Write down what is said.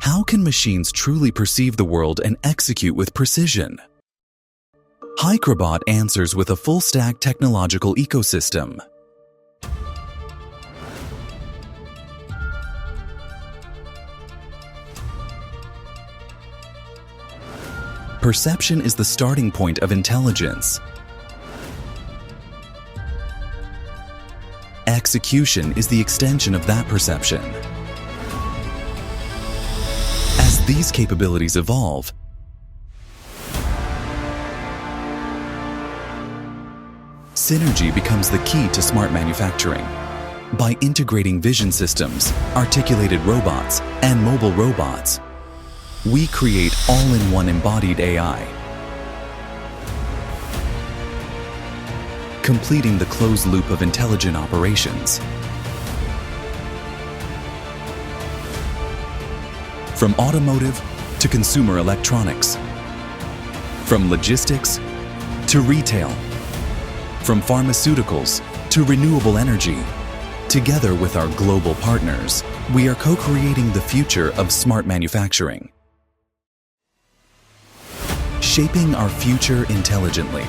How can machines truly perceive the world and execute with precision? Hikrobot answers with a full-stack technological ecosystem. Perception is the starting point of intelligence. Execution is the extension of that perception. As these capabilities evolve, synergy becomes the key to smart manufacturing. By integrating vision systems, articulated robots, and mobile robots, we create all-in-one embodied AI, completing the closed loop of intelligent operations. From automotive to consumer electronics, from logistics to retail, from pharmaceuticals to renewable energy. Together with our global partners, we are co-creating the future of smart manufacturing. Shaping our future intelligently.